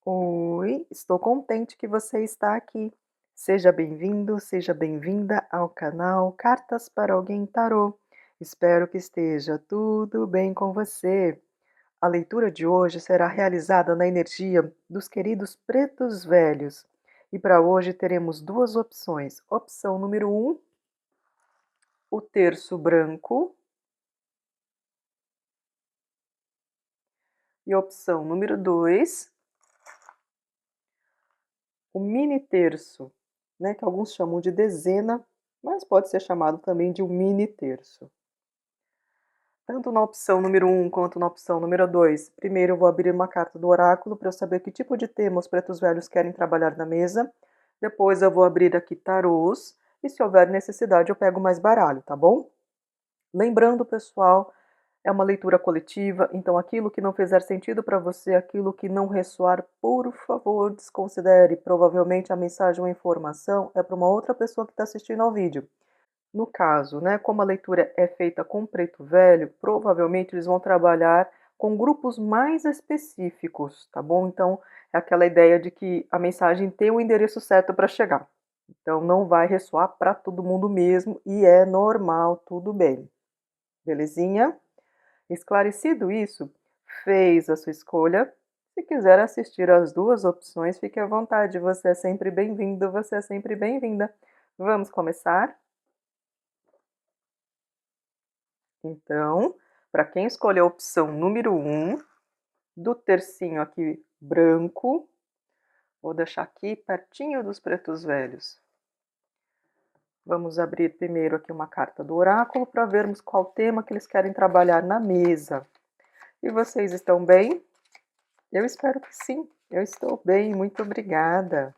Oi, estou contente que você está aqui. Seja bem-vindo, seja bem-vinda ao canal Cartas para Alguém Tarô. Espero que esteja tudo bem com você. A leitura de hoje será realizada na energia dos queridos pretos velhos. E para hoje teremos duas opções. Opção número 1, o terço branco. E opção número 2, o mini terço, né, que alguns chamam de dezena, mas pode ser chamado também de um mini terço. Tanto na opção número 1 quanto na opção número 2, primeiro eu vou abrir uma carta do oráculo para eu saber que tipo de tema os pretos velhos querem trabalhar na mesa. Depois eu vou abrir aqui tarôs e se houver necessidade eu pego mais baralho, tá bom? Lembrando, pessoal, é uma leitura coletiva, então aquilo que não fizer sentido para você, aquilo que não ressoar, por favor, desconsidere. Provavelmente a mensagem ou informação é para uma outra pessoa que está assistindo ao vídeo. No caso, né, como a leitura é feita com preto velho, provavelmente eles vão trabalhar com grupos mais específicos, tá bom? Então, é aquela ideia de que a mensagem tem o endereço certo para chegar. Então, não vai ressoar para todo mundo mesmo e é normal, tudo bem. Belezinha? Esclarecido isso, fez a sua escolha. Se quiser assistir às duas opções, fique à vontade. Você é sempre bem-vindo, você é sempre bem-vinda. Vamos começar? Então, para quem escolheu a opção número 1, do tercinho aqui branco, vou deixar aqui pertinho dos pretos velhos. Vamos abrir primeiro aqui uma carta do oráculo para vermos qual tema que eles querem trabalhar na mesa. E vocês estão bem? Eu espero que sim. Eu estou bem, muito obrigada.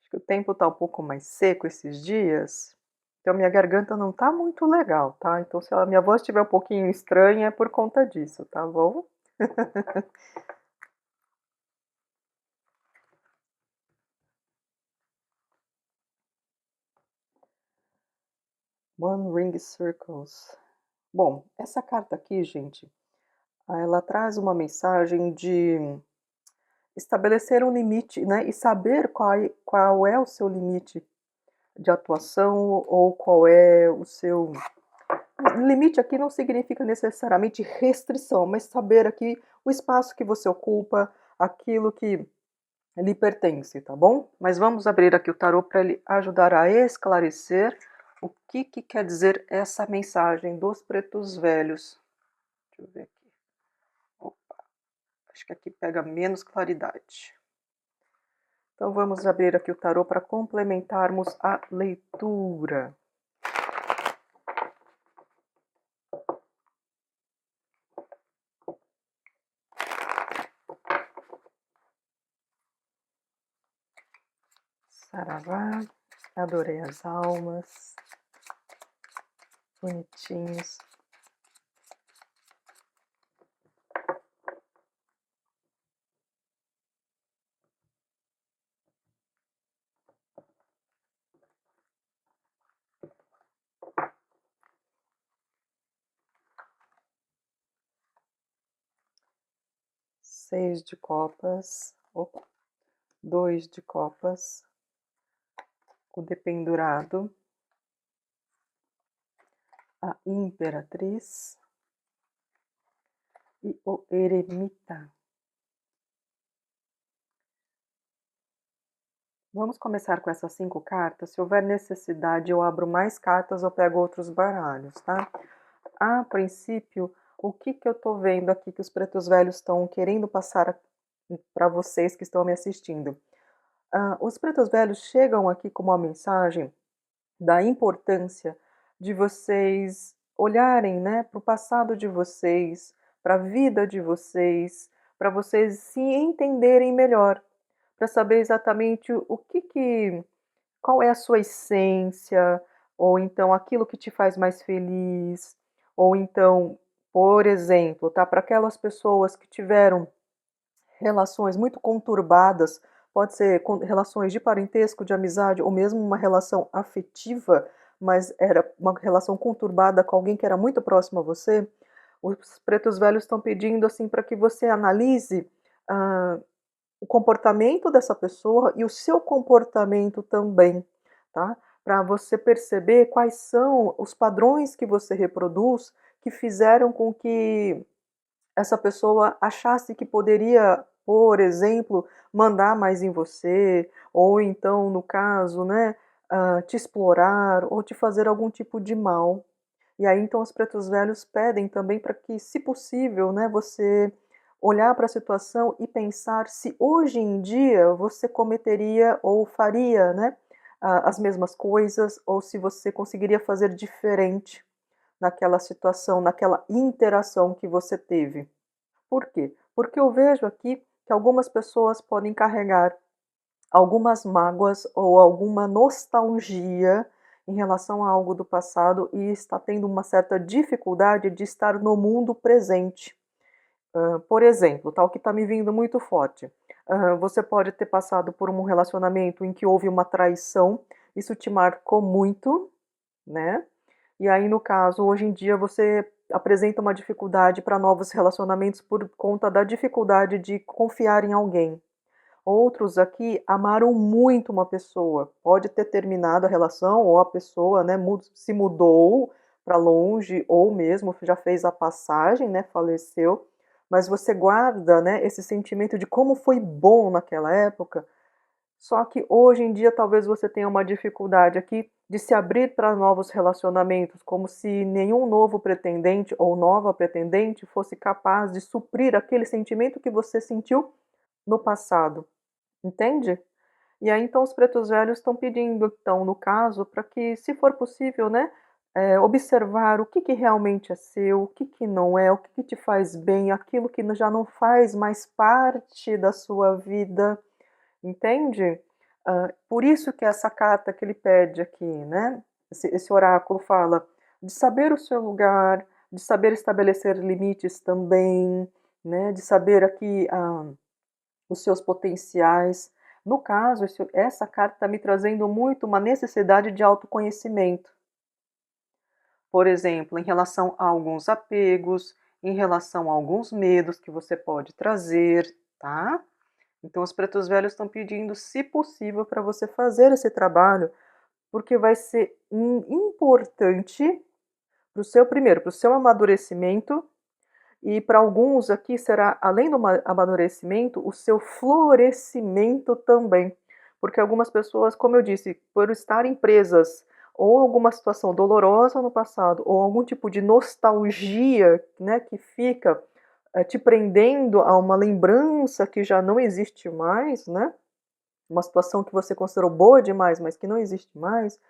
Acho que o tempo está um pouco mais seco esses dias, então minha garganta não está muito legal, tá? Então se a minha voz estiver um pouquinho estranha é por conta disso, tá bom? One Ring Circles. Bom, essa carta aqui, gente, ela traz uma mensagem de estabelecer um limite, né? E saber qual é o seu limite de atuação ou qual é o seu limite aqui não significa necessariamente restrição, mas saber aqui o espaço que você ocupa, aquilo que lhe pertence, tá bom? Mas vamos abrir aqui o tarô para ele ajudar a esclarecer o que quer dizer essa mensagem dos pretos velhos. Deixa eu ver aqui. Opa, acho que aqui pega menos claridade. Então vamos abrir aqui o tarô para complementarmos a leitura. Saravá, adorei as almas, bonitinhos. Seis de copas, opa, 2 de copas, o dependurado, a imperatriz e o eremita. Vamos começar com essas 5 cartas. Se houver necessidade, eu abro mais cartas ou pego outros baralhos, tá? A princípio, o que eu tô vendo aqui que os pretos velhos estão querendo passar para vocês que estão me assistindo? Os pretos velhos chegam aqui com uma mensagem da importância de vocês olharem, né, para o passado de vocês, para a vida de vocês, para vocês se entenderem melhor, para saber exatamente o que qual é a sua essência, ou então aquilo que te faz mais feliz, ou então, por exemplo, tá, para aquelas pessoas que tiveram relações muito conturbadas, pode ser relações de parentesco, de amizade ou mesmo uma relação afetiva mas era uma relação conturbada com alguém que era muito próximo a você, os pretos velhos estão pedindo assim para que você analise ah, o comportamento dessa pessoa e o seu comportamento também, tá? Para você perceber quais são os padrões que você reproduz que fizeram com que essa pessoa achasse que poderia, por exemplo, mandar mais em você, ou então, no caso, né, te explorar ou te fazer algum tipo de mal. E aí, então, os pretos velhos pedem também para que, se possível, né, você olhar para a situação e pensar se hoje em dia você cometeria ou faria, né, as mesmas coisas, ou se você conseguiria fazer diferente naquela situação, naquela interação que você teve. Por quê? Porque eu vejo aqui que algumas pessoas podem carregar algumas mágoas ou alguma nostalgia em relação a algo do passado e está tendo uma certa dificuldade de estar no mundo presente. Por exemplo, tal que está me vindo muito forte. Você pode ter passado por um relacionamento em que houve uma traição, isso te marcou muito, né? E aí, no caso, hoje em dia você apresenta uma dificuldade para novos relacionamentos por conta da dificuldade de confiar em alguém. Outros aqui amaram muito uma pessoa, pode ter terminado a relação ou a pessoa, né, se mudou para longe ou mesmo já fez a passagem, né, faleceu, mas você guarda, né, esse sentimento de como foi bom naquela época. Só que hoje em dia talvez você tenha uma dificuldade aqui de se abrir para novos relacionamentos, como se nenhum novo pretendente ou nova pretendente fosse capaz de suprir aquele sentimento que você sentiu no passado, entende? E aí então os pretos velhos estão pedindo, então, no caso, para que, se for possível, né, observar o que realmente é seu, o que não é, o que te faz bem, aquilo que já não faz mais parte da sua vida. Entende? Por isso que essa carta que ele pede aqui, né? Esse oráculo fala de saber o seu lugar, de saber estabelecer limites também, né? De saber aqui os seus potenciais. No caso, essa carta está me trazendo muito uma necessidade de autoconhecimento. Por exemplo, em relação a alguns apegos, em relação a alguns medos que você pode trazer, tá? Então, os pretos velhos estão pedindo, se possível, para você fazer esse trabalho, porque vai ser importante para o seu, primeiro, para o seu amadurecimento, e para alguns aqui será, além do amadurecimento, o seu florescimento também. Porque algumas pessoas, como eu disse, por estarem presas ou alguma situação dolorosa no passado, ou algum tipo de nostalgia, né, que fica te prendendo a uma lembrança que já não existe mais, né? Uma situação que você considerou boa demais, mas que não existe mais,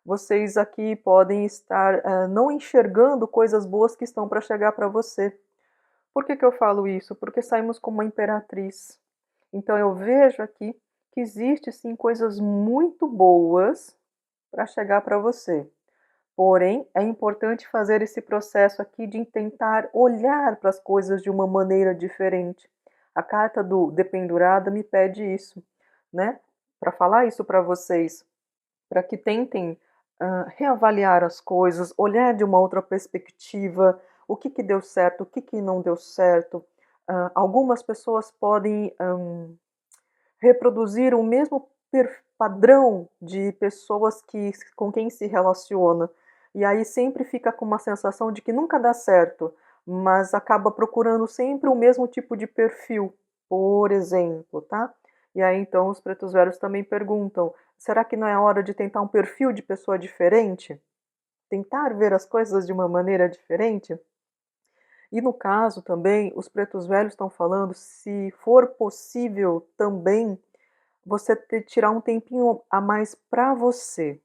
vocês aqui podem estar não enxergando coisas boas que estão para chegar para você. Por que eu falo isso? Porque saímos com uma imperatriz. Então eu vejo aqui que existe sim coisas muito boas para chegar para você. Porém, é importante fazer esse processo aqui de tentar olhar para as coisas de uma maneira diferente. A carta do Dependurada me pede isso, né? Para falar isso para vocês, para que tentem reavaliar as coisas, olhar de uma outra perspectiva, o que deu certo, o que não deu certo. Algumas pessoas podem reproduzir o mesmo padrão de pessoas com quem se relaciona. E aí sempre fica com uma sensação de que nunca dá certo, mas acaba procurando sempre o mesmo tipo de perfil, por exemplo, tá? E aí então os pretos velhos também perguntam: será que não é hora de tentar um perfil de pessoa diferente? Tentar ver as coisas de uma maneira diferente? E no caso também, os pretos velhos estão falando, se for possível também, você tirar um tempinho a mais para você,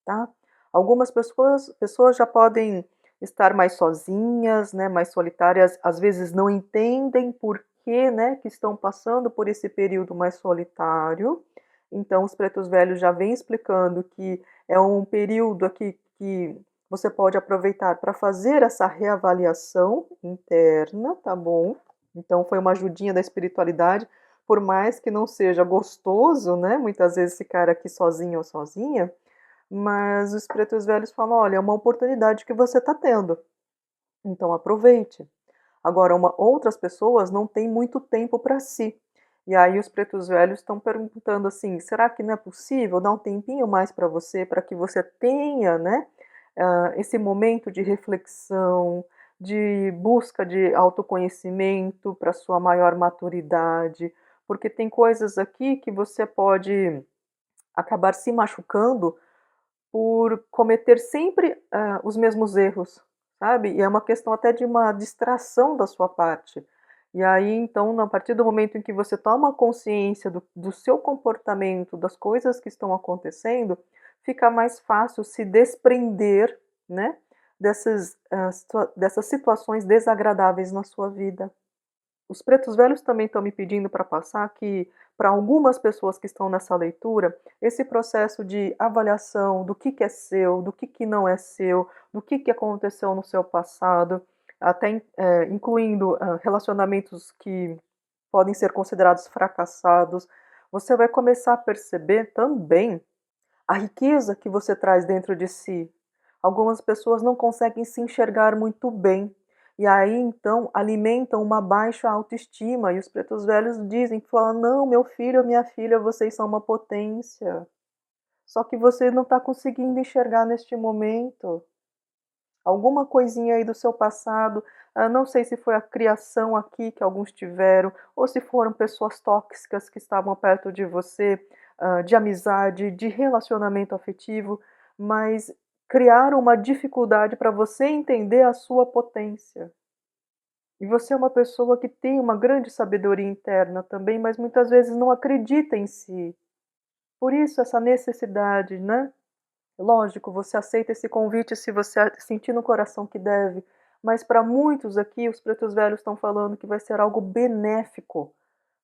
tá? Algumas pessoas já podem estar mais sozinhas, né, mais solitárias, às vezes não entendem por que, né, que estão passando por esse período mais solitário. Então, os pretos velhos já vêm explicando que é um período aqui que você pode aproveitar para fazer essa reavaliação interna, tá bom? Então, foi uma ajudinha da espiritualidade, por mais que não seja gostoso, né, muitas vezes ficar aqui sozinho ou sozinha, mas os pretos velhos falam: "Olha, é uma oportunidade que você está tendo, então aproveite". Agora outras pessoas não têm muito tempo para si. E aí os pretos velhos estão perguntando assim: "Será que não é possível dar um tempinho mais para que você tenha, né, esse momento de reflexão, de busca de autoconhecimento para sua maior maturidade? Porque tem coisas aqui que você pode acabar se machucando por cometer sempre, os mesmos erros, sabe. E é uma questão até de uma distração da sua parte. E aí, então, a partir do momento em que você toma consciência do seu comportamento, das coisas que estão acontecendo, fica mais fácil se desprender, né, dessas situações desagradáveis na sua vida. Os pretos velhos também estão me pedindo para passar que, para algumas pessoas que estão nessa leitura, esse processo de avaliação do que é seu, do que não é seu, do que aconteceu no seu passado, até incluindo relacionamentos que podem ser considerados fracassados, você vai começar a perceber também a riqueza que você traz dentro de si. Algumas pessoas não conseguem se enxergar muito bem, e aí então alimentam uma baixa autoestima, e os pretos velhos dizem, falam: "Não, meu filho, minha filha, vocês são uma potência. Só que você não está conseguindo enxergar neste momento. Alguma coisinha aí do seu passado, não sei se foi a criação aqui que alguns tiveram, ou se foram pessoas tóxicas que estavam perto de você, de amizade, de relacionamento afetivo, mas criaram uma dificuldade para você entender a sua potência. E você é uma pessoa que tem uma grande sabedoria interna também, mas muitas vezes não acredita em si. Por isso essa necessidade, né? Lógico, você aceita esse convite se você sentir no coração que deve, mas para muitos aqui, os pretos velhos estão falando que vai ser algo benéfico,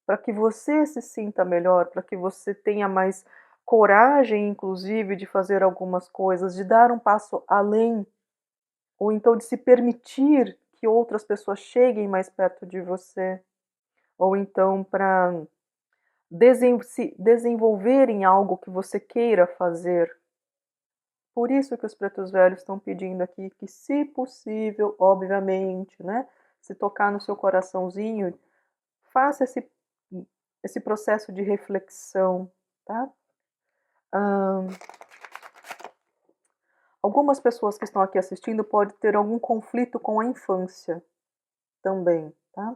para que você se sinta melhor, para que você tenha mais coragem, inclusive, de fazer algumas coisas, de dar um passo além, ou então de se permitir que outras pessoas cheguem mais perto de você, ou então para se desenvolver em algo que você queira fazer. Por isso que os pretos velhos estão pedindo aqui que, se possível, obviamente, né, se tocar no seu coraçãozinho, faça esse processo de reflexão, tá? Hã, algumas pessoas que estão aqui assistindo podem ter algum conflito com a infância também, tá?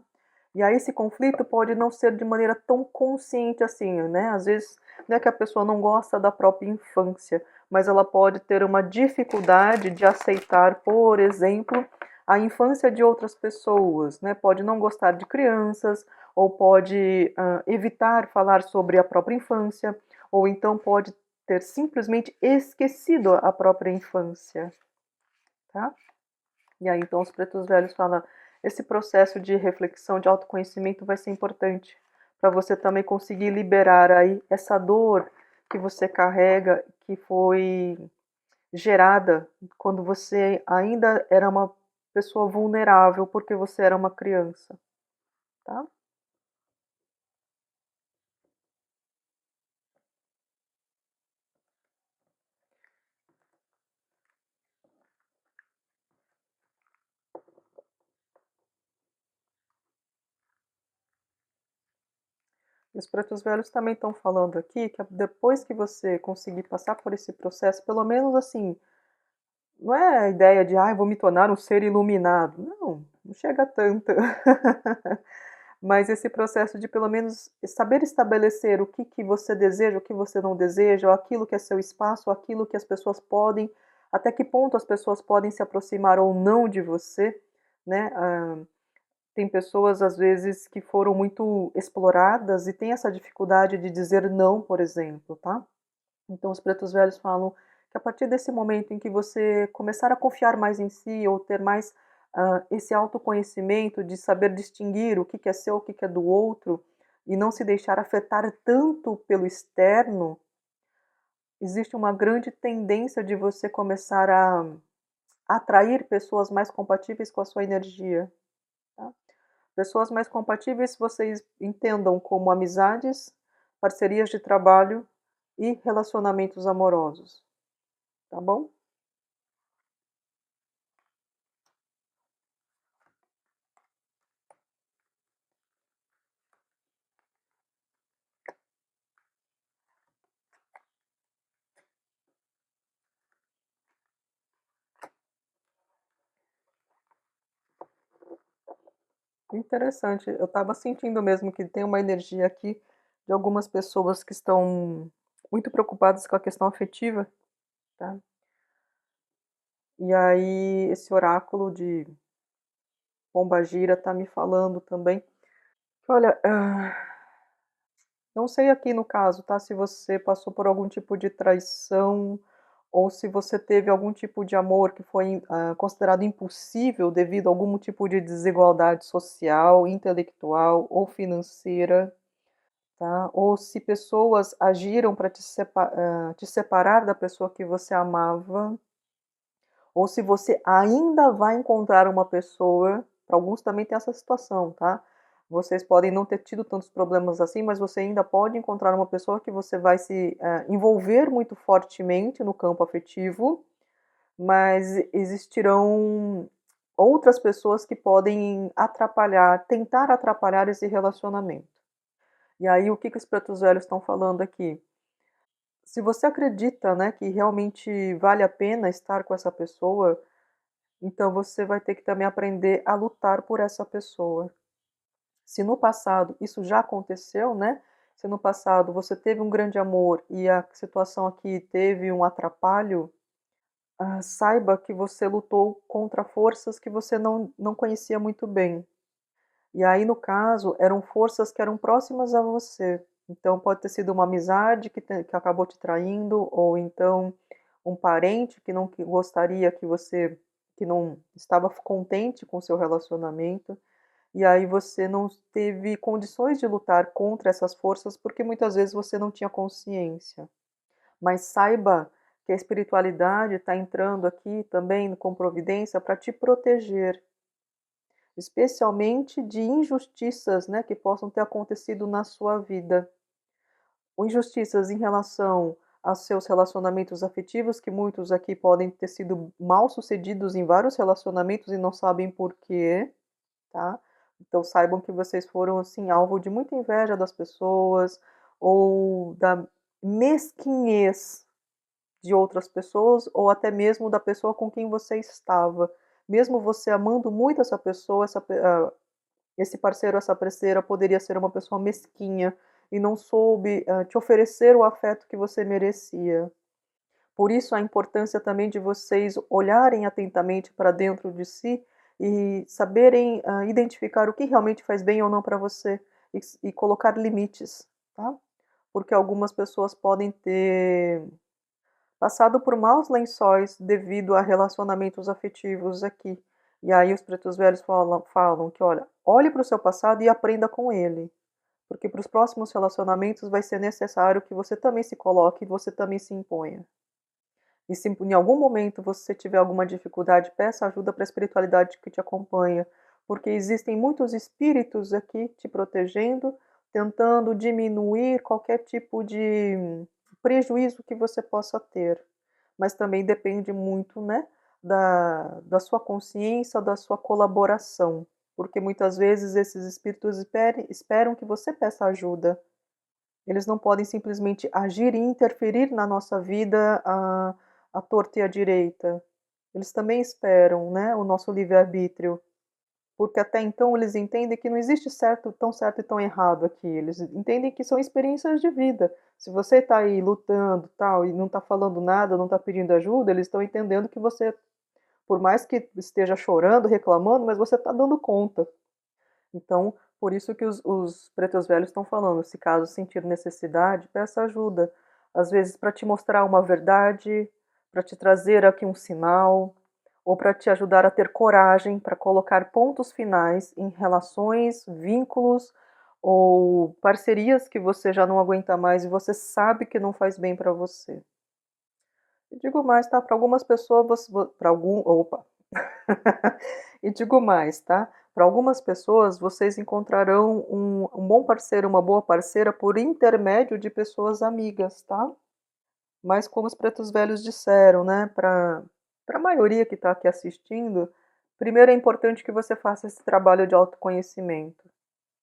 E aí esse conflito pode não ser de maneira tão consciente assim, né, às vezes não é que a pessoa não gosta da própria infância, mas ela pode ter uma dificuldade de aceitar, por exemplo, a infância de outras pessoas, né, pode não gostar de crianças, ou pode, evitar falar sobre a própria infância, ou então pode ter simplesmente esquecido a própria infância, tá? E aí então os pretos velhos falam: esse processo de reflexão, de autoconhecimento vai ser importante para você também conseguir liberar aí essa dor que você carrega, que foi gerada quando você ainda era uma pessoa vulnerável, porque você era uma criança, tá? E os pretos velhos também estão falando aqui que depois que você conseguir passar por esse processo, pelo menos assim, não é a ideia de: "Ai, vou me tornar um ser iluminado", não chega tanto. Mas esse processo de pelo menos saber estabelecer o que você deseja, o que você não deseja, ou aquilo que é seu espaço, aquilo que as pessoas podem, até que ponto as pessoas podem se aproximar ou não de você, né. Tem pessoas, às vezes, que foram muito exploradas e têm essa dificuldade de dizer não, por exemplo, tá. Então os pretos velhos falam que a partir desse momento em que você começar a confiar mais em si ou ter mais, esse autoconhecimento de saber distinguir o que é seu, o que é do outro, e não se deixar afetar tanto pelo externo, existe uma grande tendência de você começar a atrair pessoas mais compatíveis com a sua energia, tá. Pessoas mais compatíveis vocês entendam como amizades, parcerias de trabalho e relacionamentos amorosos. tá bom? Interessante, eu estava sentindo mesmo que tem uma energia aqui de algumas pessoas que estão muito preocupadas com a questão afetiva, tá? E aí esse oráculo de Pombagira tá me falando também. Olha, não sei aqui no caso, tá, se você passou por algum tipo de traição ou se você teve algum tipo de amor que foi, considerado impossível devido a algum tipo de desigualdade social, intelectual ou financeira, tá? Ou se pessoas agiram para te separar da pessoa que você amava, ou se você ainda vai encontrar uma pessoa, para alguns também tem essa situação, tá? Vocês podem não ter tido tantos problemas assim, mas você ainda pode encontrar uma pessoa que você vai se envolver muito fortemente no campo afetivo, mas existirão outras pessoas que podem atrapalhar, tentar atrapalhar esse relacionamento. E aí, o que que os pretos velhos estão falando aqui? Se você acredita, né, que realmente vale a pena estar com essa pessoa, então você vai ter que também aprender a lutar por essa pessoa. Se no passado isso já aconteceu, né? Se no passado você teve um grande amor e a situação aqui teve um atrapalho, saiba que você lutou contra forças que você não conhecia muito bem. E aí, no caso, eram forças que eram próximas a você. Então, pode ter sido uma amizade que acabou te traindo, ou então um parente que não gostaria que você, que não estava contente com o seu relacionamento, e aí você não teve condições de lutar contra essas forças porque muitas vezes você não tinha consciência. Mas saiba que a espiritualidade está entrando aqui também com providência para te proteger, especialmente de injustiças, né, que possam ter acontecido na sua vida. Ou injustiças em relação aos seus relacionamentos afetivos, que muitos aqui podem ter sido mal sucedidos em vários relacionamentos e não sabem por quê, tá? Então saibam que vocês foram assim alvo de muita inveja das pessoas ou da mesquinhez de outras pessoas ou até mesmo da pessoa com quem você estava. Mesmo você amando muito essa pessoa, esse parceiro, essa parceira poderia ser uma pessoa mesquinha e não soube te oferecer o afeto que você merecia. Por isso a importância também de vocês olharem atentamente para dentro de si e saberem identificar o que realmente faz bem ou não para você e colocar limites, tá? Porque algumas pessoas podem ter passado por maus lençóis devido a relacionamentos afetivos aqui. E aí os pretos velhos falam que, olha, olhe para o seu passado e aprenda com ele. Porque para os próximos relacionamentos vai ser necessário que você também se coloque e você também se imponha. E se em algum momento você tiver alguma dificuldade, peça ajuda para a espiritualidade que te acompanha, porque existem muitos espíritos aqui te protegendo, tentando diminuir qualquer tipo de prejuízo que você possa ter. Mas também depende muito, né, da sua consciência, da sua colaboração, porque muitas vezes esses espíritos esperam que você peça ajuda. Eles não podem simplesmente agir e interferir na nossa vida à torta e à direita. Eles também esperam, né, o nosso livre-arbítrio, porque até então eles entendem que não existe certo e tão errado aqui. Eles entendem que são experiências de vida. Se você está aí lutando tal e não está falando nada, não está pedindo ajuda, eles estão entendendo que você, por mais que esteja chorando, reclamando, mas você está dando conta. Então, por isso que os pretos velhos estão falando, se caso sentir necessidade, peça ajuda. Às vezes para te mostrar uma verdade, para te trazer aqui um sinal, ou para te ajudar a ter coragem para colocar pontos finais em relações, vínculos ou parcerias que você já não aguenta mais e você sabe que não faz bem para você. E digo mais, tá? Para algumas pessoas, para algum, opa, e digo mais, tá? Para algumas pessoas, vocês encontrarão um bom parceiro, uma boa parceira por intermédio de pessoas amigas, tá? Mas como os pretos velhos disseram, né, para a maioria que está aqui assistindo, primeiro é importante que você faça esse trabalho de autoconhecimento.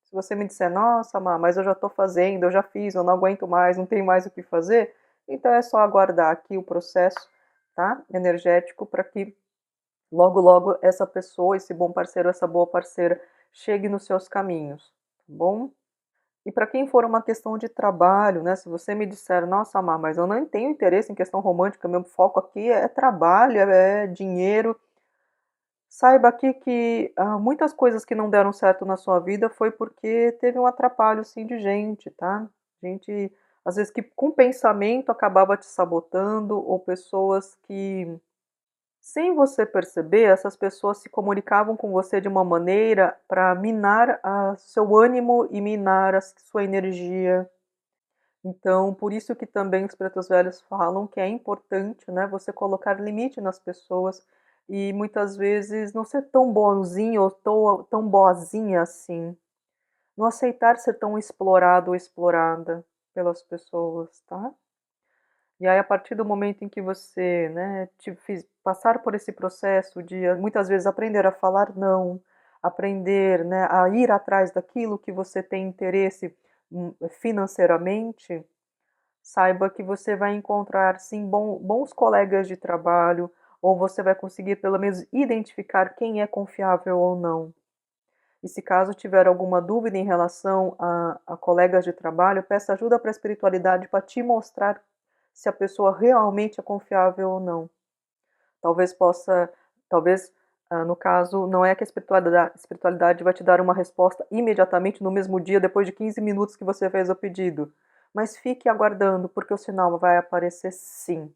Se você me disser, nossa, Má, mas eu já estou fazendo, eu já fiz, eu não aguento mais, não tenho mais o que fazer, então é só aguardar aqui o processo, tá, energético, para que logo, logo essa pessoa, esse bom parceiro, essa boa parceira, chegue nos seus caminhos, tá bom? E para quem for uma questão de trabalho, né? Se você me disser, nossa, Má, mas eu não tenho interesse em questão romântica, meu foco aqui é trabalho, é dinheiro. Saiba aqui que muitas coisas que não deram certo na sua vida foi porque teve um atrapalho, sim, de gente, tá? Gente, às vezes, que com pensamento acabava te sabotando, ou pessoas que, sem você perceber, essas pessoas se comunicavam com você de uma maneira para minar seu ânimo e minar a sua energia. Então, por isso que também os pretos velhos falam que é importante, né, você colocar limite nas pessoas e muitas vezes não ser tão bonzinho ou tão boazinha assim. Não aceitar ser tão explorado ou explorada pelas pessoas, tá? E aí, a partir do momento em que você, né, passar por esse processo de muitas vezes aprender a falar não, aprender, né, a ir atrás daquilo que você tem interesse financeiramente, saiba que você vai encontrar sim bons colegas de trabalho, ou você vai conseguir pelo menos identificar quem é confiável ou não. E se caso tiver alguma dúvida em relação a colegas de trabalho, peça ajuda para a espiritualidade para te mostrar se a pessoa realmente é confiável ou não. Talvez possa, talvez no caso, não é que a espiritualidade vai te dar uma resposta imediatamente no mesmo dia, depois de 15 minutos que você fez o pedido. Mas fique aguardando, porque o sinal vai aparecer sim.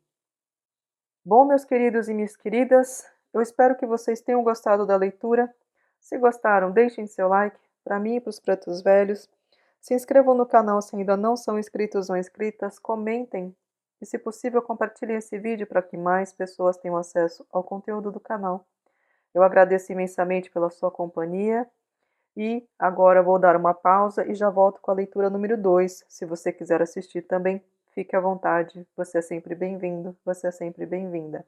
Bom, meus queridos e minhas queridas, eu espero que vocês tenham gostado da leitura. Se gostaram, deixem seu like para mim e para os pretos velhos. Se inscrevam no canal se ainda não são inscritos ou inscritas, comentem e, se possível, compartilhem esse vídeo para que mais pessoas tenham acesso ao conteúdo do canal. Eu agradeço imensamente pela sua companhia e agora vou dar uma pausa e já volto com a leitura número 2. Se você quiser assistir também, fique à vontade. Você é sempre bem-vindo, você é sempre bem-vinda.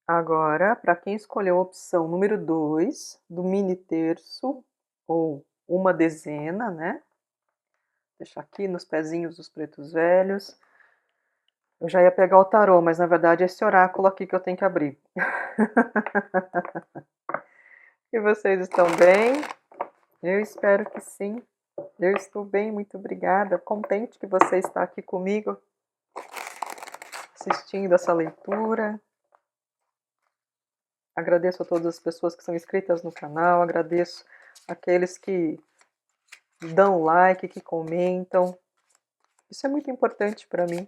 Agora, para quem escolheu a opção número 2, do mini terço, ou uma dezena, né? Deixar aqui nos pezinhos dos pretos velhos. Eu já ia pegar o tarô, mas na verdade é esse oráculo aqui que eu tenho que abrir. E vocês estão bem? Eu espero que sim. Eu estou bem, muito obrigada. Contente que você está aqui comigo, assistindo essa leitura. Agradeço a todas as pessoas que são inscritas no canal, agradeço aqueles que dão like, que comentam. Isso é muito importante para mim.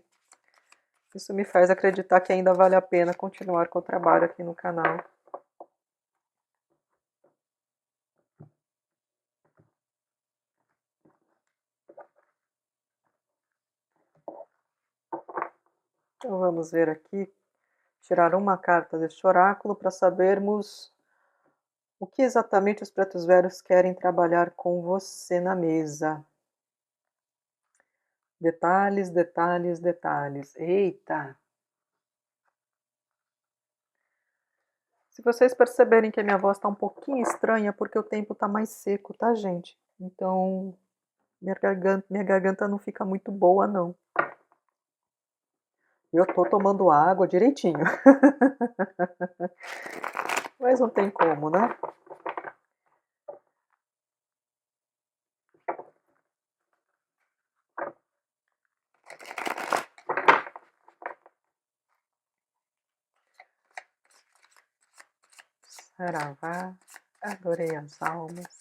Isso me faz acreditar que ainda vale a pena continuar com o trabalho aqui no canal. Então vamos ver aqui, tirar uma carta deste oráculo para sabermos o que exatamente os pretos velhos querem trabalhar com você na mesa. Detalhes, detalhes, detalhes. Eita! Se vocês perceberem que a minha voz está um pouquinho estranha, é porque o tempo está mais seco, tá, gente? Então, minha garganta não fica muito boa, não. Eu tô tomando água direitinho. Mas não tem como, né? Saravá, adorei as almas.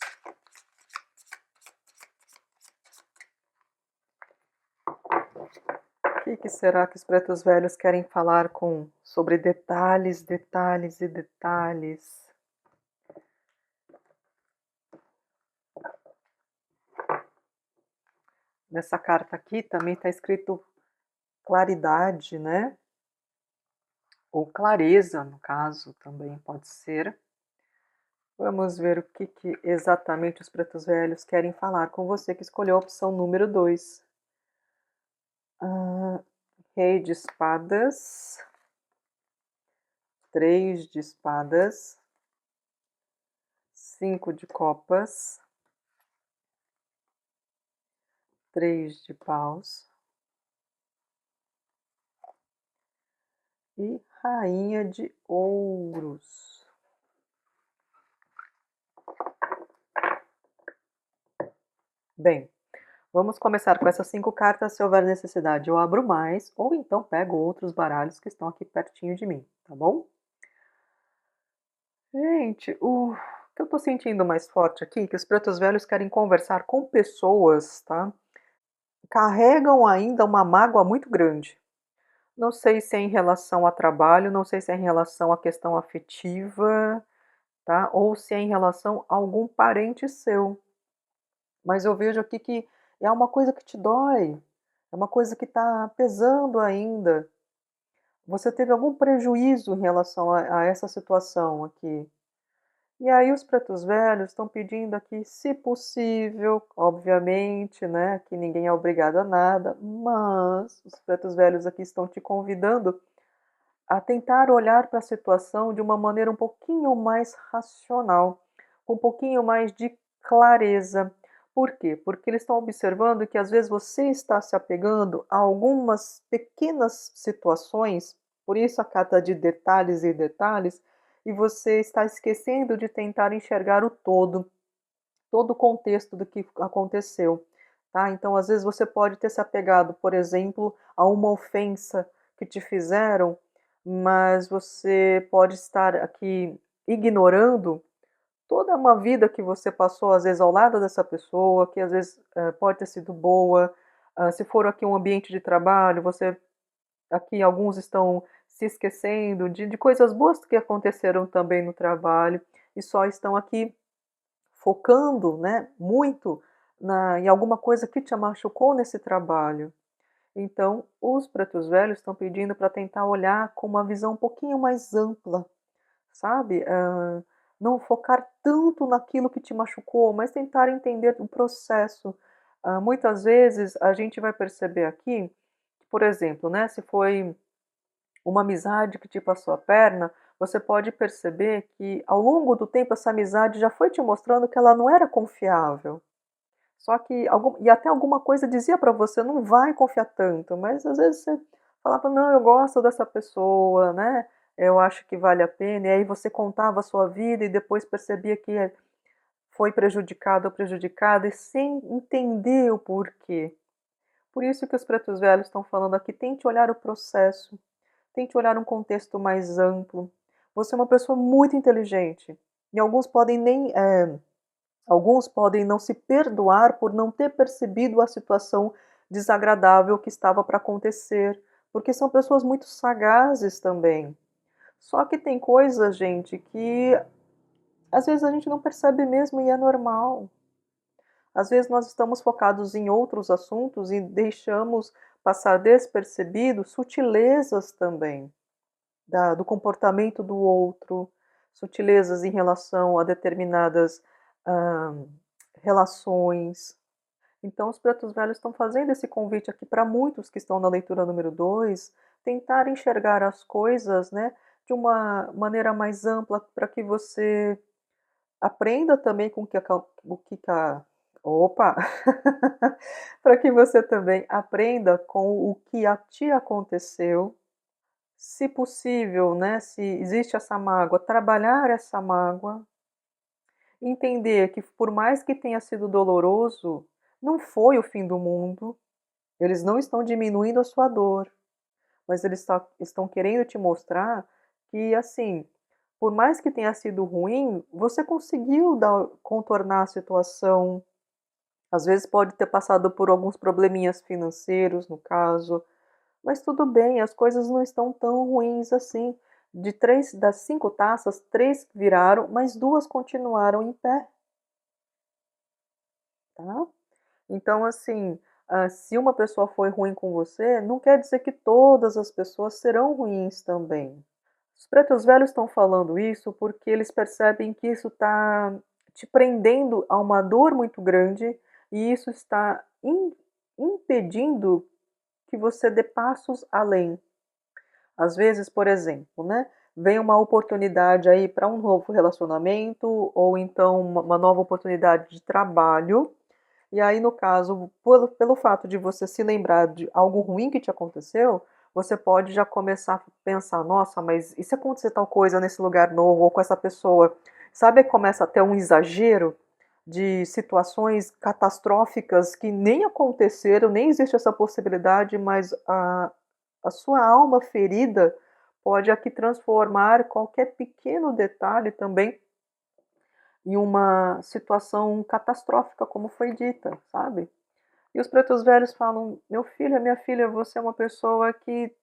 O que será que os pretos velhos querem falar sobre detalhes, detalhes e detalhes? Nessa carta aqui também está escrito claridade, né? Ou clareza, no caso, também pode ser. Vamos ver o que exatamente os pretos velhos querem falar com você que escolheu a opção número 2. Rei de espadas, 3 de espadas, 5 de copas, 3 de paus e rainha de ouros. Bem, vamos começar com essas 5 cartas. Se houver necessidade, eu abro mais, ou então pego outros baralhos que estão aqui pertinho de mim, tá bom? Gente, o que eu tô sentindo mais forte aqui, que os pretos velhos querem conversar com pessoas, tá? Carregam ainda uma mágoa muito grande. Não sei se é em relação a trabalho, não sei se é em relação à questão afetiva, tá? Ou se é em relação a algum parente seu. Mas eu vejo aqui que é uma coisa que te dói, é uma coisa que está pesando ainda. Você teve algum prejuízo em relação a essa situação aqui. E aí os pretos velhos estão pedindo aqui, se possível, obviamente, né, que ninguém é obrigado a nada, mas os pretos velhos aqui estão te convidando a tentar olhar para a situação de uma maneira um pouquinho mais racional, com um pouquinho mais de clareza. Por quê? Porque eles estão observando que às vezes você está se apegando a algumas pequenas situações, por isso a carta de detalhes e detalhes, e você está esquecendo de tentar enxergar o todo o contexto do que aconteceu. Tá? Então, às vezes, você pode ter se apegado, por exemplo, a uma ofensa que te fizeram, mas você pode estar aqui ignorando toda uma vida que você passou, às vezes, ao lado dessa pessoa, que às vezes pode ter sido boa. Se for aqui um ambiente de trabalho, você aqui alguns estão se esquecendo de coisas boas que aconteceram também no trabalho e só estão aqui focando, né, muito em alguma coisa que te machucou nesse trabalho. Então, os pretos velhos estão pedindo para tentar olhar com uma visão um pouquinho mais ampla, sabe? Não focar tanto naquilo que te machucou, mas tentar entender o processo. Muitas vezes a gente vai perceber aqui, por exemplo, né, se foi uma amizade que te passou a perna, você pode perceber que ao longo do tempo essa amizade já foi te mostrando que ela não era confiável. Só que e até alguma coisa dizia para você, não vai confiar tanto, mas às vezes você falava, não, eu gosto dessa pessoa, né? Eu acho que vale a pena. E aí você contava a sua vida e depois percebia que foi prejudicado ou prejudicada e sem entender o porquê. Por isso que os pretos velhos estão falando aqui, tente olhar o processo, tente olhar um contexto mais amplo. Você é uma pessoa muito inteligente e alguns podem não se perdoar por não ter percebido a situação desagradável que estava para acontecer, porque são pessoas muito sagazes também. Só que tem coisas, gente, que às vezes a gente não percebe mesmo e é normal. Às vezes nós estamos focados em outros assuntos e deixamos passar despercebido sutilezas também do comportamento do outro, sutilezas em relação a determinadas ah, relações. Então, os pretos velhos estão fazendo esse convite aqui para muitos que estão na leitura número 2, tentar enxergar as coisas, né, de uma maneira mais ampla, para que você aprenda também com o que opa! Para que você também aprenda com o que a ti aconteceu, se possível, né, se existe essa mágoa, trabalhar essa mágoa, entender que por mais que tenha sido doloroso, não foi o fim do mundo, eles não estão diminuindo a sua dor, mas eles estão querendo te mostrar que, assim, por mais que tenha sido ruim, você conseguiu contornar a situação. Às vezes pode ter passado por alguns probleminhas financeiros, no caso, mas tudo bem, as coisas não estão tão ruins assim. Das 5 taças, 3 viraram, mas 2 continuaram em pé, tá? Então, assim, se uma pessoa foi ruim com você, não quer dizer que todas as pessoas serão ruins também. Os pretos velhos estão falando isso porque eles percebem que isso está te prendendo a uma dor muito grande e isso está impedindo que você dê passos além. Às vezes, por exemplo, né, vem uma oportunidade aí para um novo relacionamento, ou então uma nova oportunidade de trabalho, e aí, no caso, pelo fato de você se lembrar de algo ruim que te aconteceu, você pode já começar a pensar, nossa, mas e se acontecer tal coisa nesse lugar novo, ou com essa pessoa? Sabe, começa a ter um exagero de situações catastróficas que nem aconteceram, nem existe essa possibilidade, mas a sua alma ferida pode aqui transformar qualquer pequeno detalhe também em uma situação catastrófica, como foi dita, sabe? E os pretos velhos falam: meu filho, minha filha, você é uma pessoa que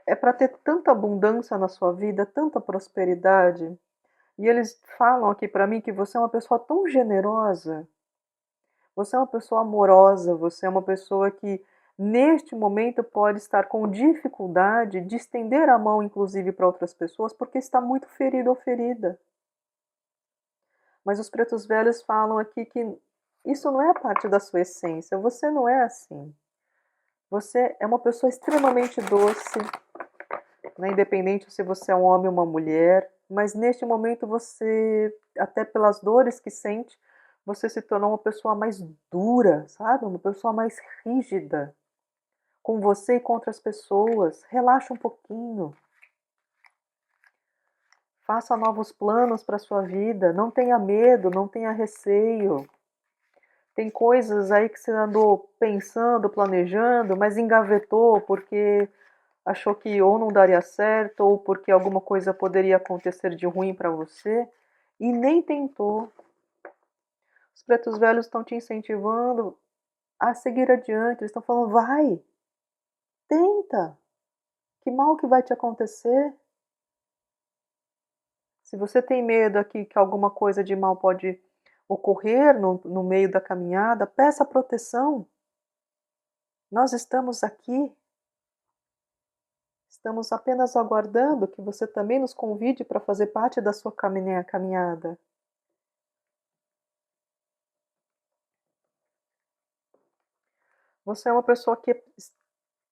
é para ter tanta abundância na sua vida, tanta prosperidade. E eles falam aqui para mim que você é uma pessoa tão generosa, você é uma pessoa amorosa, você é uma pessoa que neste momento pode estar com dificuldade de estender a mão, inclusive, para outras pessoas, porque está muito ferido ou ferida. Mas os pretos velhos falam aqui que isso não é parte da sua essência, você não é assim. Você é uma pessoa extremamente doce, né, independente se você é um homem ou uma mulher, mas neste momento você, até pelas dores que sente, você se tornou uma pessoa mais dura, sabe? Uma pessoa mais rígida com você e com outras pessoas. Relaxa um pouquinho. Faça novos planos para sua vida. Não tenha medo, não tenha receio. Tem coisas aí que você andou pensando, planejando, mas engavetou porque achou que ou não daria certo, ou porque alguma coisa poderia acontecer de ruim para você, e nem tentou. Os pretos velhos estão te incentivando a seguir adiante, eles estão falando, vai, tenta, que mal que vai te acontecer? Se você tem medo aqui que alguma coisa de mal pode ocorrer no meio da caminhada, peça proteção. Nós estamos aqui. Estamos apenas aguardando que você também nos convide para fazer parte da sua caminhada. Você é uma pessoa que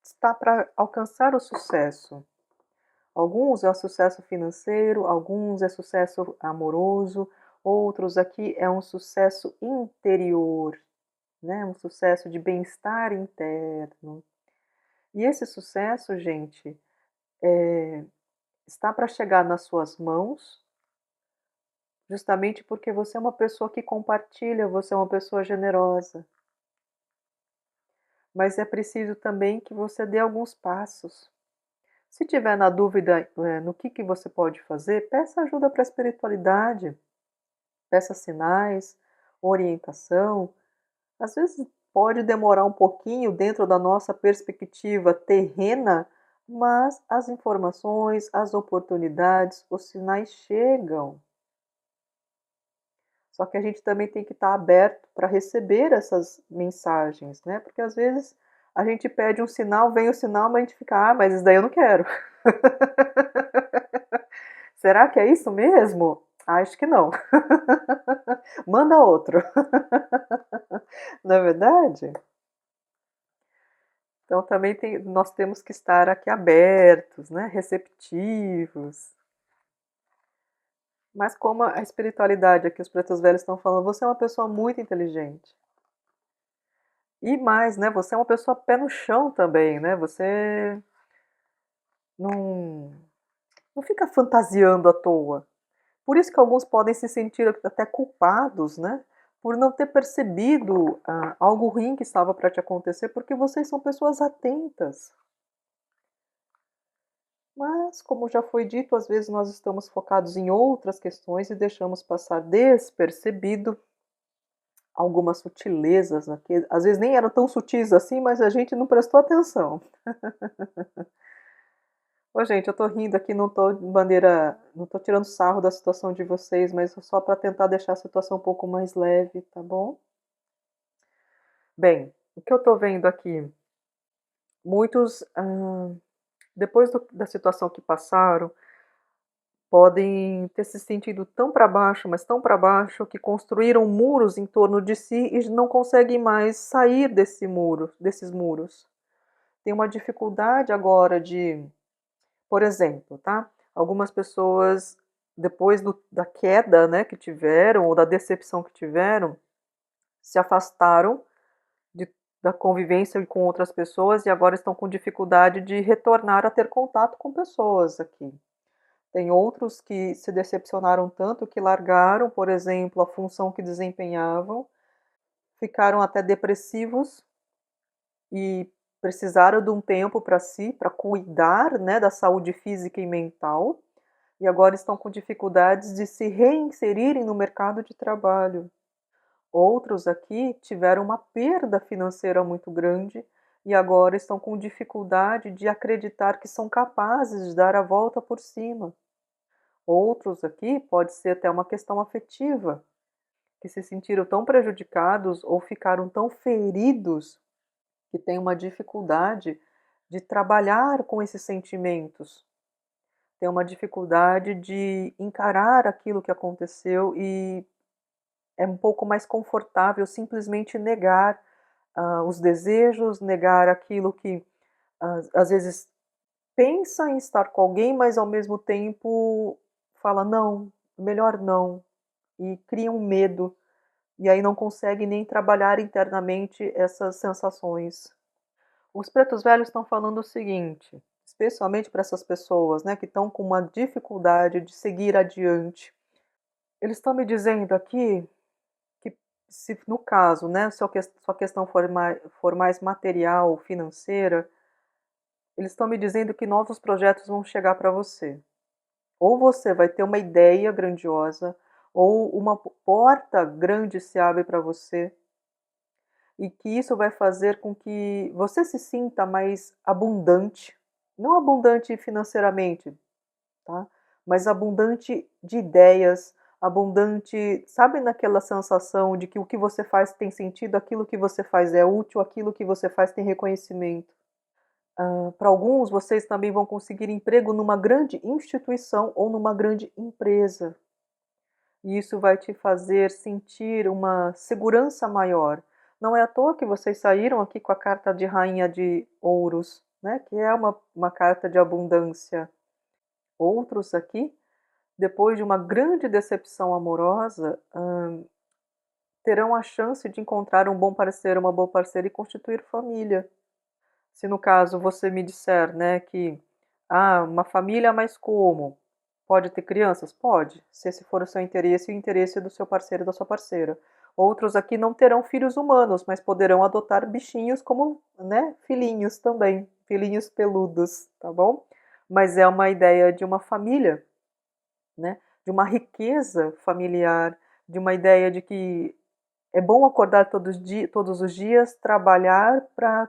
está para alcançar o sucesso. Alguns é o sucesso financeiro, alguns é sucesso amoroso, outros aqui é um sucesso interior, né? Um sucesso de bem-estar interno. E esse sucesso, gente, está para chegar nas suas mãos, justamente porque você é uma pessoa que compartilha, você é uma pessoa generosa. Mas é preciso também que você dê alguns passos. Se tiver na dúvida no que você pode fazer, peça ajuda para a espiritualidade, peça sinais, orientação. Às vezes pode demorar um pouquinho dentro da nossa perspectiva terrena, mas as informações, as oportunidades, os sinais chegam. Só que a gente também tem que estar aberto para receber essas mensagens, né? Porque às vezes a gente pede um sinal, vem o sinal, mas a gente fica, mas isso daí eu não quero. Será que é isso mesmo? Acho que não. Manda outro. Não é verdade? Então também nós temos que estar aqui abertos, né? Receptivos. Mas como a espiritualidade aqui, os pretos velhos estão falando, você é uma pessoa muito inteligente. E mais, né? Você é uma pessoa pé no chão também, né? Você não, não fica fantasiando à toa. Por isso que alguns podem se sentir até culpados, né? Por não ter percebido algo ruim que estava para te acontecer, porque vocês são pessoas atentas. Mas, como já foi dito, às vezes nós estamos focados em outras questões e deixamos passar despercebido algumas sutilezas, né, que às vezes nem eram tão sutis assim, mas a gente não prestou atenção. Ô, gente, eu tô rindo aqui, não tô tirando sarro da situação de vocês, mas só para tentar deixar a situação um pouco mais leve, tá bom? Bem, o que eu tô vendo aqui, muitos, depois da situação que passaram, podem ter se sentido tão para baixo, mas tão para baixo, que construíram muros em torno de si e não conseguem mais sair desses muros. Tem uma dificuldade agora de, por exemplo, tá? Algumas pessoas, depois da queda, né, que tiveram, ou da decepção que tiveram, se afastaram de, da convivência com outras pessoas e agora estão com dificuldade de retornar a ter contato com pessoas aqui. Tem outros que se decepcionaram tanto que largaram, por exemplo, a função que desempenhavam, ficaram até depressivos e precisaram de um tempo para si, para cuidar, né, da saúde física e mental, e agora estão com dificuldades de se reinserirem no mercado de trabalho. Outros aqui tiveram uma perda financeira muito grande e agora estão com dificuldade de acreditar que são capazes de dar a volta por cima. Outros aqui pode ser até uma questão afetiva, que se sentiram tão prejudicados ou ficaram tão feridos que têm uma dificuldade de trabalhar com esses sentimentos, tem uma dificuldade de encarar aquilo que aconteceu e é um pouco mais confortável simplesmente negar os desejos, negar aquilo que às vezes pensa em estar com alguém, mas ao mesmo tempo fala não, melhor não, e cria um medo, e aí não consegue nem trabalhar internamente essas sensações. Os pretos velhos estão falando o seguinte, especialmente para essas pessoas, né, que estão com uma dificuldade de seguir adiante. Eles estão me dizendo aqui que, se no caso, né, sua questão for mais material, financeira, eles estão me dizendo que novos projetos vão chegar para você. Ou você vai ter uma ideia grandiosa, ou uma porta grande se abre para você, e que isso vai fazer com que você se sinta mais abundante, não abundante financeiramente, tá? Mas abundante de ideias, abundante, sabe naquela sensação de que o que você faz tem sentido, aquilo que você faz é útil, aquilo que você faz tem reconhecimento. Para alguns, vocês também vão conseguir emprego numa grande instituição ou numa grande empresa. E isso vai te fazer sentir uma segurança maior. Não é à toa que vocês saíram aqui com a carta de Rainha de Ouros, né? Que é uma carta de abundância. Outros aqui, depois de uma grande decepção amorosa, terão a chance de encontrar um bom parceiro, uma boa parceira e constituir família. Se no caso você me disser, né, que uma família, mas como? Pode ter crianças? Pode, se esse for o seu interesse e o interesse do seu parceiro e da sua parceira. Outros aqui não terão filhos humanos, mas poderão adotar bichinhos como, né, filhinhos também, filhinhos peludos, tá bom? Mas é uma ideia de uma família, né, de uma riqueza familiar, de uma ideia de que é bom acordar todos os dias, trabalhar para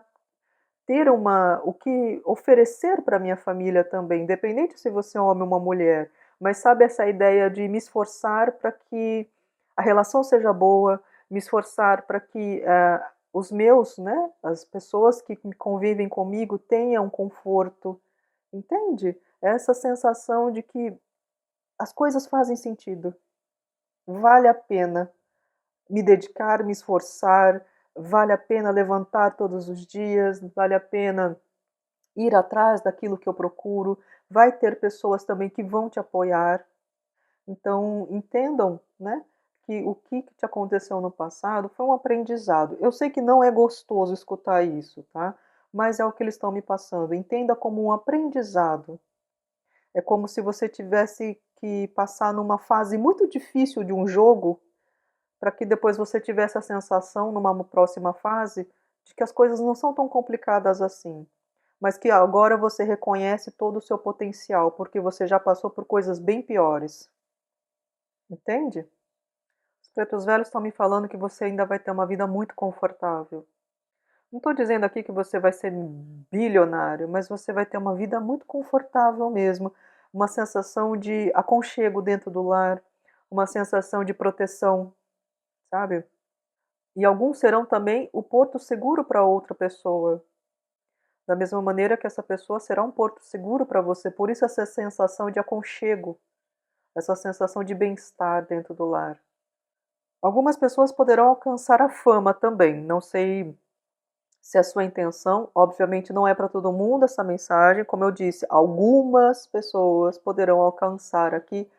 ter o que oferecer para minha família também, independente se você é um homem ou uma mulher, mas sabe essa ideia de me esforçar para que a relação seja boa, me esforçar para que os meus, né, as pessoas que convivem comigo tenham conforto, entende? Essa sensação de que as coisas fazem sentido, vale a pena me dedicar, me esforçar, vale a pena levantar todos os dias, vale a pena ir atrás daquilo que eu procuro, vai ter pessoas também que vão te apoiar. Então, entendam, né, que o que te aconteceu no passado foi um aprendizado. Eu sei que não é gostoso escutar isso, tá? Mas é o que eles estão me passando. Entenda como um aprendizado. É como se você tivesse que passar numa fase muito difícil de um jogo para que depois você tivesse a sensação, numa próxima fase, de que as coisas não são tão complicadas assim, mas que agora você reconhece todo o seu potencial, porque você já passou por coisas bem piores. Entende? Os pretos velhos estão me falando que você ainda vai ter uma vida muito confortável. Não estou dizendo aqui que você vai ser bilionário, mas você vai ter uma vida muito confortável mesmo. Uma sensação de aconchego dentro do lar, uma sensação de proteção, sabe? E alguns serão também o porto seguro para outra pessoa. Da mesma maneira que essa pessoa será um porto seguro para você. Por isso essa sensação de aconchego. essa sensação de bem-estar dentro do lar. Algumas pessoas poderão alcançar a fama também, não sei se a sua intenção, obviamente não é para todo mundo essa mensagem, como eu disse, algumas pessoas poderão alcançar aqui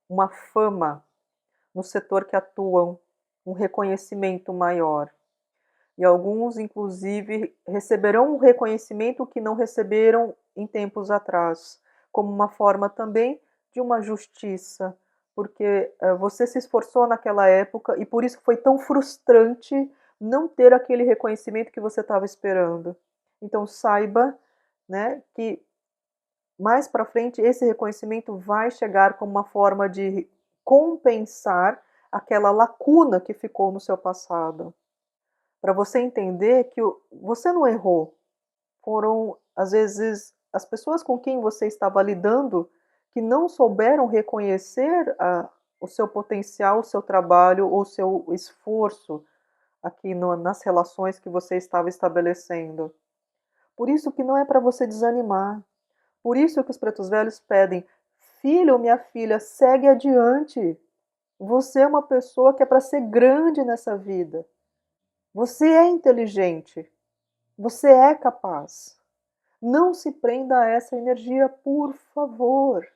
uma fama no setor que atuam, um reconhecimento maior. E alguns, inclusive, receberão um reconhecimento que não receberam em tempos atrás, como uma forma também de uma justiça, porque você se esforçou naquela época e por isso foi tão frustrante não ter aquele reconhecimento que você estava esperando. Então saiba, né, que mais para frente esse reconhecimento vai chegar como uma forma de compensar aquela lacuna que ficou no seu passado. Para você entender que você não errou. Foram, às vezes, as pessoas com quem você estava lidando que não souberam reconhecer o seu potencial, o seu trabalho ou o seu esforço aqui nas relações que você estava estabelecendo. Por isso que não é para você desanimar. Por isso que os pretos velhos pedem: filho ou minha filha, segue adiante. Você é uma pessoa que é para ser grande nessa vida. Você é inteligente. Você é capaz. Não se prenda a essa energia, por favor.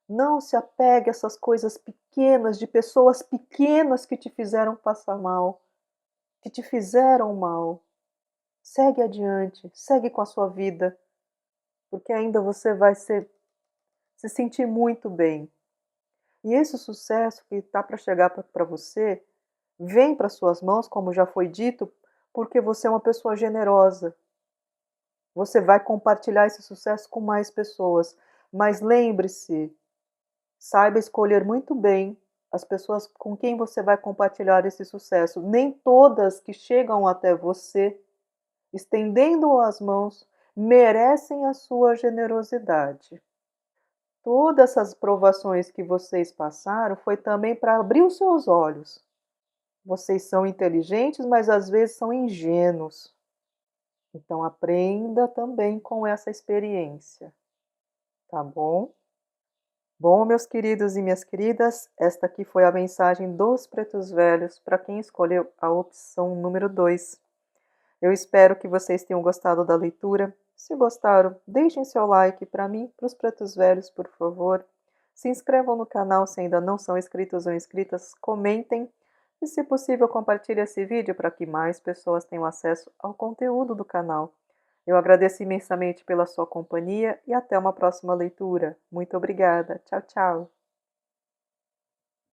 Não se apegue a essas coisas pequenas, de pessoas pequenas que te fizeram passar mal, que te fizeram mal. Segue adiante, segue com a sua vida, porque ainda você vai se sentir muito bem. E esse sucesso que está para chegar para você, vem para suas mãos, como já foi dito, porque você é uma pessoa generosa. Você vai compartilhar esse sucesso com mais pessoas. Mas lembre-se, saiba escolher muito bem as pessoas com quem você vai compartilhar esse sucesso. Nem todas que chegam até você, estendendo as mãos, merecem a sua generosidade. Todas essas provações que vocês passaram foi também para abrir os seus olhos. Vocês são inteligentes, mas às vezes são ingênuos. Então aprenda também com essa experiência, tá bom? Bom, meus queridos e minhas queridas, esta aqui foi a mensagem dos pretos velhos para quem escolheu a opção número 2. Eu espero que vocês tenham gostado da leitura. Se gostaram, deixem seu like para mim, para os pretos velhos, por favor. Se inscrevam no canal se ainda não são inscritos ou inscritas, comentem e, se possível, compartilhe esse vídeo para que mais pessoas tenham acesso ao conteúdo do canal. Eu agradeço imensamente pela sua companhia e até uma próxima leitura. Muito obrigada. Tchau, tchau.